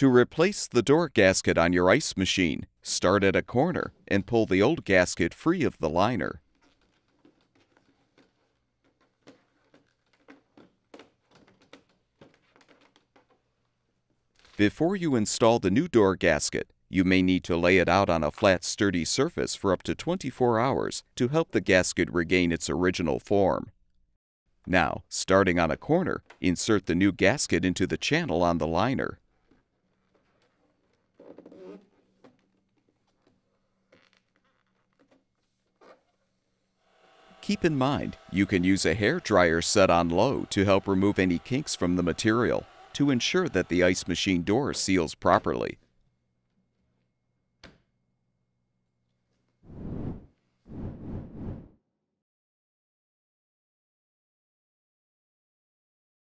To replace the door gasket on your ice machine, start at a corner and pull the old gasket free of the liner. Before you install the new door gasket, you may need to lay it out on a flat, sturdy surface for up to 24 hours to help the gasket regain its original form. Now, starting on a corner, insert the new gasket into the channel on the liner. Keep in mind, you can use a hair dryer set on low to help remove any kinks from the material to ensure that the ice machine door seals properly.